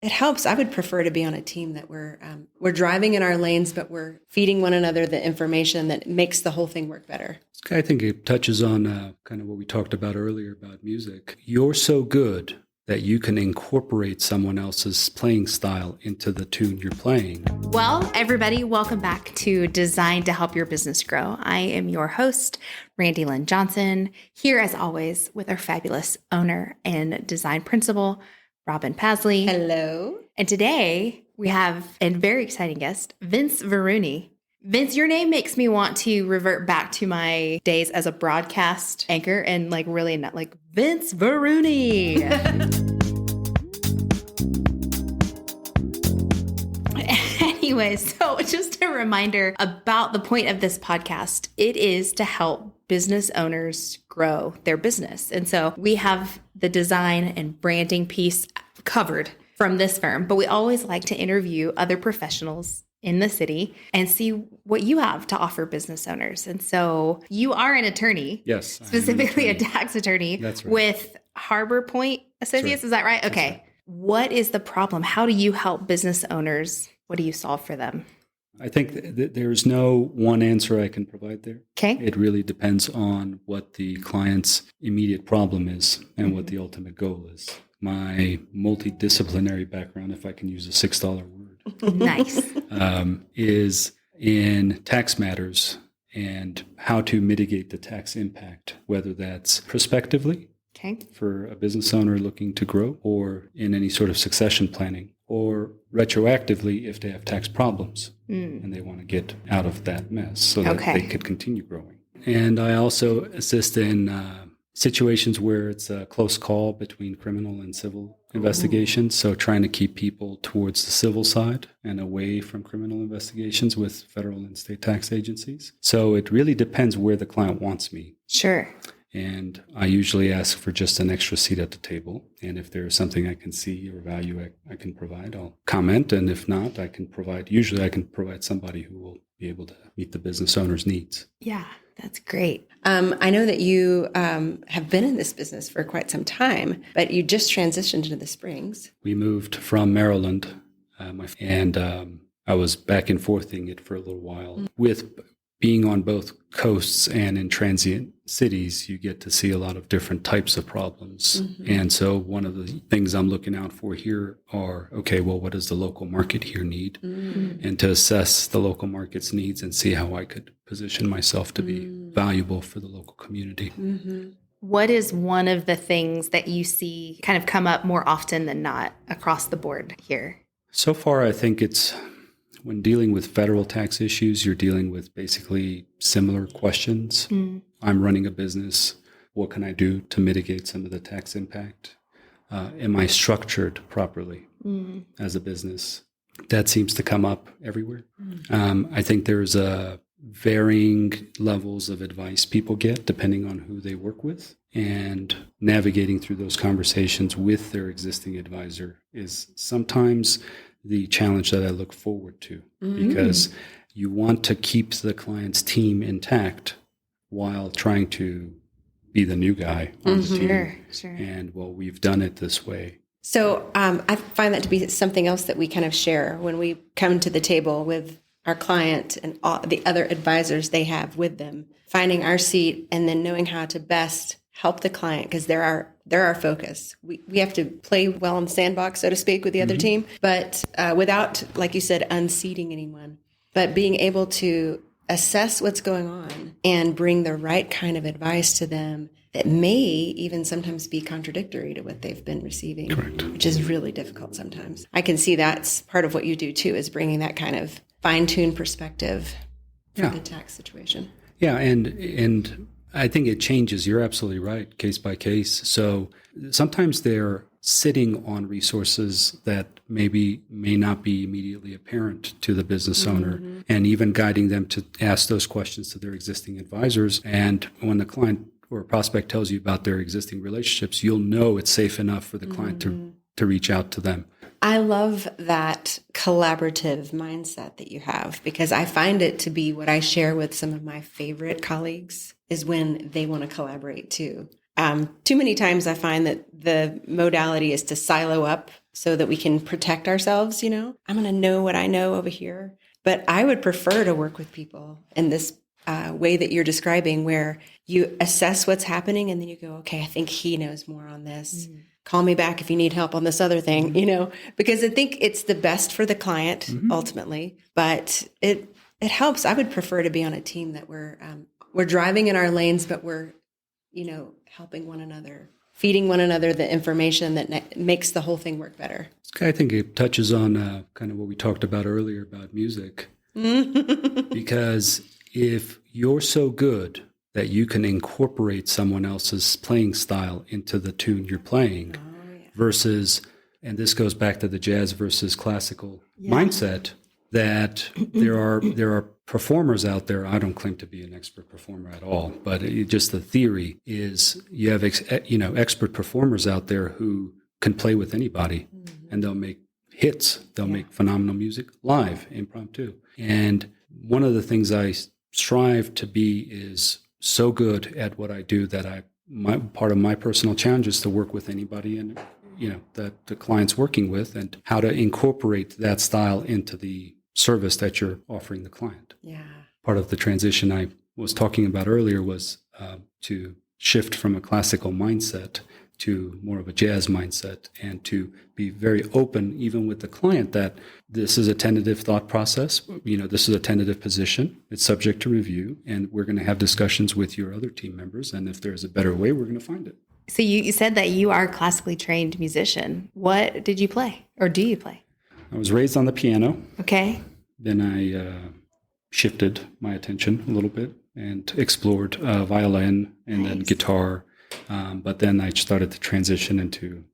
it helps. I would prefer to be on a team that we're driving in our lanes, but we're feeding one another the information that makes the whole thing work better. I think it touches on kind of what we talked about earlier about music. You're so good that you can incorporate someone else's playing style into the tune you're playing. Well, everybody, welcome back to Design to Help Your Business Grow. I am your host, Randy Lynn Johnson, here as always with our fabulous owner and design principal, Robin Pasley. Hello. And today we have a very exciting guest, Vince Viruni. Vince, your name makes me want to revert back to my days as a broadcast anchor and really not like Vince Viruni. Anyway, so just a reminder about the point of this podcast. It is to help business owners grow their business. And so we have the design and branding piece covered from this firm, but we always like to interview other professionals in the city and see what you have to offer business owners. And so you are an attorney. Yes. Specifically a tax attorney. That's right. With Harbor Point Associates. That's right. Is that right? Okay. Right. What is the problem? How do you help business owners? What do you solve for them? I think that there's no one answer I can provide there. Okay. It really depends on what the client's immediate problem is and what the ultimate goal is. My multidisciplinary background, if I can use a $6 word, Nice. is in tax matters and how to mitigate the tax impact, whether that's prospectively Okay. for a business owner looking to grow or in any sort of succession planning, or retroactively if they have tax problems and they want to get out of that mess so that they could continue growing. And I also assist in situations where it's a close call between criminal and civil investigations. So trying to keep people towards the civil side and away from criminal investigations with federal and state tax agencies. So it really depends where the client wants me. Sure. And I usually ask for just an extra seat at the table. And if there's something I can see or value I can provide, I'll comment. And if not, usually I can provide somebody who will be able to meet the business owner's needs. Yeah, that's great. I know that you have been in this business for quite some time, but you just transitioned into the Springs. We moved from Maryland, and I was back and forthing it for a little while. With being on both coasts and in transient cities, you get to see a lot of different types of problems. And so one of the things I'm looking out for here are, okay, well, what does the local market here need? And to assess the local market's needs and see how I could position myself to be valuable for the local community. What is one of the things that you see kind of come up more often than not across the board here? So far, I think it's when dealing with federal tax issues, you're dealing with basically similar questions. I'm running a business. What can I do to mitigate some of the tax impact? Am I structured properly as a business? That seems to come up everywhere. I think there's varying levels of advice people get depending on who they work with. And navigating through those conversations with their existing advisor is sometimes the challenge that I look forward to, because you want to keep the client's team intact while trying to be the new guy on the team. Sure. And well, we've done it this way. So I find that to be something else that we kind of share when we come to the table with our client and all the other advisors they have with them, finding our seat and then knowing how to best help the client, because they're our focus. We have to play well in the sandbox, so to speak, with the other team, but without, like you said, unseating anyone, but being able to assess what's going on and bring the right kind of advice to them that may even sometimes be contradictory to what they've been receiving. Correct. Which is really difficult sometimes. I can see that's part of what you do too, is bringing that kind of fine-tuned perspective for the tax situation. Yeah, and I think it changes. You're absolutely right, case by case. So sometimes they're sitting on resources that may not be immediately apparent to the business owner, and even guiding them to ask those questions to their existing advisors. And when the client or prospect tells you about their existing relationships, you'll know it's safe enough for the client to reach out to them. I love that collaborative mindset that you have, because I find it to be what I share with some of my favorite colleagues is when they want to collaborate too. Too many times I find that the modality is to silo up so that we can protect ourselves, I'm going to know what I know over here. But I would prefer to work with people in this way that you're describing, where you assess what's happening and then you go, okay, I think he knows more on this. Call me back if you need help on this other thing, because I think it's the best for the client ultimately, but it helps. I would prefer to be on a team that we're driving in our lanes, but we're, helping one another, feeding one another the information that makes the whole thing work better. I think it touches on kind of what we talked about earlier about music, because if you're so good that you can incorporate someone else's playing style into the tune you're playing versus, and this goes back to the jazz versus classical mindset, that there are performers out there. I don't claim to be an expert performer at all, but just the theory is you have expert performers out there who can play with anybody, and they'll make hits. They'll make phenomenal music live, impromptu. And one of the things I strive to be is so good at what I do that part of my personal challenge is to work with anybody and that the client's working with, and how to incorporate that style into the service that you're offering the client. Yeah. Part of the transition I was talking about earlier was to shift from a classical mindset to more of a jazz mindset, and to be very open, even with the client, that this is a tentative thought process. This is a tentative position. It's subject to review, and we're going to have discussions with your other team members. And if there's a better way, we're going to find it. So you said that you are a classically trained musician. What did you play, or do you play? I was raised on the piano. Okay. Then I shifted my attention a little bit and explored violin and then guitar. But then I started to transition into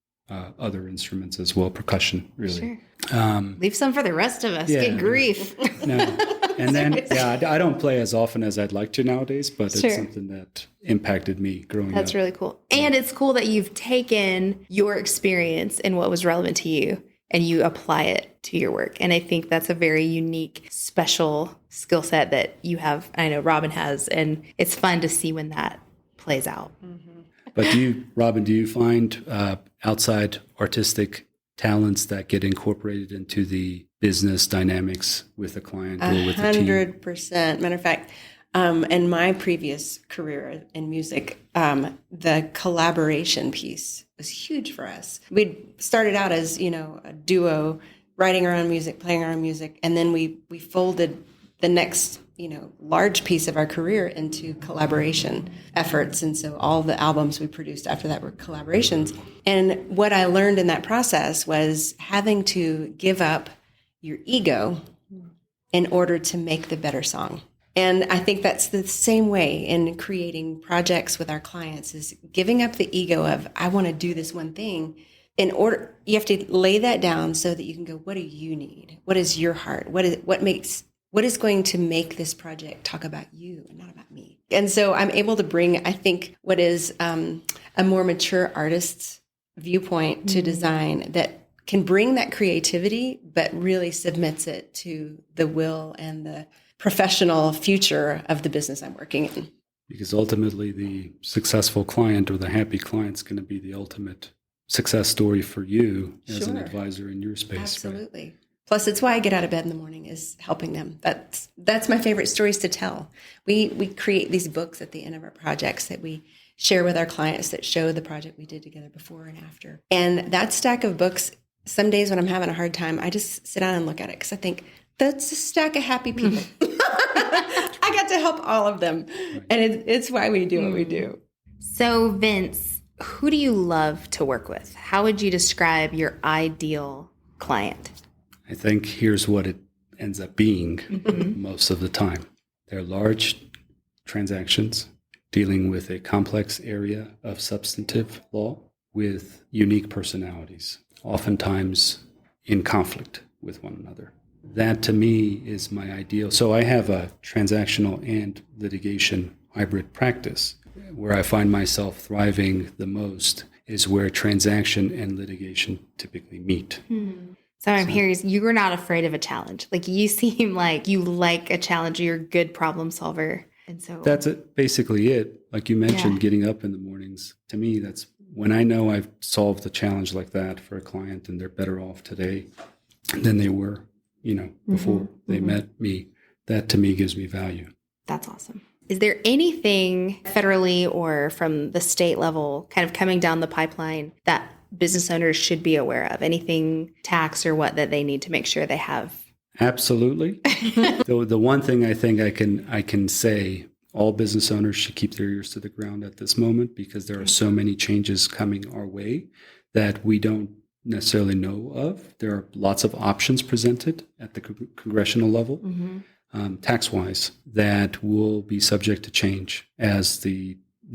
other instruments as well, percussion, really. Sure. Leave some for the rest of us. Get grief. No. And then, I don't play as often as I'd like to nowadays, but it's something that impacted me growing up. That's really cool. And it's cool that you've taken your experience and what was relevant to you, and you apply it to your work. And I think that's a very unique, special skill set that you have. I know Robin has, and it's fun to see when that plays out. But Robin, do you find outside artistic talents that get incorporated into the business dynamics with a client or with the team? 100%. Matter of fact, in my previous career in music, the collaboration piece was huge for us. We started out as, a duo, writing our own music, playing our own music, and then we folded the next large piece of our career into collaboration efforts. And so all the albums we produced after that were collaborations. And what I learned in that process was having to give up your ego in order to make the better song. And I think that's the same way in creating projects with our clients, is giving up the ego of, I want to do this one thing. You have to lay that down so that you can go, what do you need? What is your heart? What is going to make this project talk about you and not about me? And so I'm able to bring, I think, what is a more mature artist's viewpoint to design that can bring that creativity, but really submits it to the will and the professional future of the business I'm working in. Because ultimately the successful client or the happy client is going to be the ultimate success story for you as an advisor in your space. Absolutely. Right? Plus, it's why I get out of bed in the morning, is helping them. That's my favorite stories to tell. We create these books at the end of our projects that we share with our clients that show the project we did together before and after. And that stack of books, some days when I'm having a hard time, I just sit down and look at it because I think, that's a stack of happy people. I got to help all of them. Right. And it's why we do what we do. So, Vince, who do you love to work with? How would you describe your ideal client? I think here's what it ends up being most of the time. They're large transactions dealing with a complex area of substantive law with unique personalities, oftentimes in conflict with one another. That, to me, is my ideal. So I have a transactional and litigation hybrid practice. Where I find myself thriving the most is where transaction and litigation typically meet. So I'm hearing you are not afraid of a challenge. Like, you seem like you like a challenge. You're a good problem solver. And so that's basically it. Like you mentioned, getting up in the mornings. To me, that's when I know I've solved a challenge like that for a client and they're better off today than they were, before they met me, that to me gives me value. That's awesome. Is there anything federally or from the state level kind of coming down the pipeline that business owners should be aware of? Anything tax or what that they need to make sure they have? Absolutely. The one thing I think I can say, all business owners should keep their ears to the ground at this moment, because there are so many changes coming our way that we don't necessarily know of. There are lots of options presented at the congressional level, tax-wise, that will be subject to change as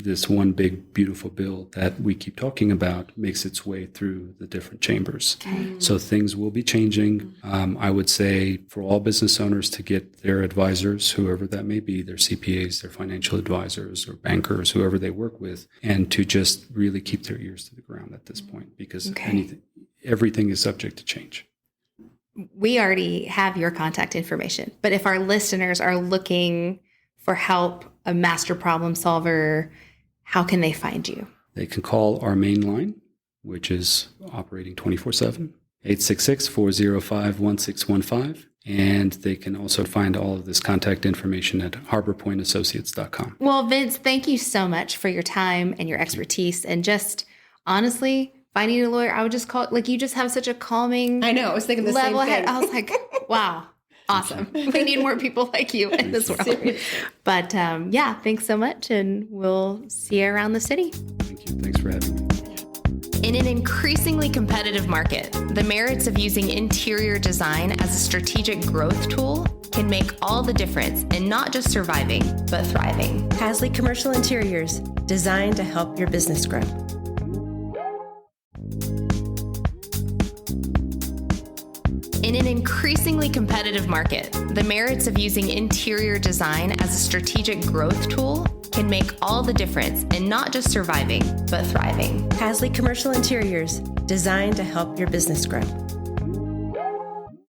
this one big, beautiful bill that we keep talking about makes its way through the different chambers. Okay. So things will be changing. I would say for all business owners to get their advisors, whoever that may be, their CPAs, their financial advisors or bankers, whoever they work with, and to just really keep their ears to the ground at this point, because everything is subject to change. We already have your contact information, but if our listeners are looking for help, a master problem solver, how can they find you? They can call our main line, which is operating 24/7, 866-405-1615. And they can also find all of this contact information at harborpointassociates.com. Well, Vince, thank you so much for your time and your expertise. And just honestly, finding a lawyer, I would just call it, like, you just have such a calming, I know, I was thinking the level same head. thing. I was like, wow. Awesome. We need more people like you in this world. But thanks so much. And we'll see you around the city. Thank you. Thanks for having me. In an increasingly competitive market, the merits of using interior design as a strategic growth tool can make all the difference in not just surviving, but thriving. Hasley Commercial Interiors, designed to help your business grow. In an increasingly competitive market, the merits of using interior design as a strategic growth tool can make all the difference in not just surviving, but thriving. Hasley Commercial Interiors, designed to help your business grow.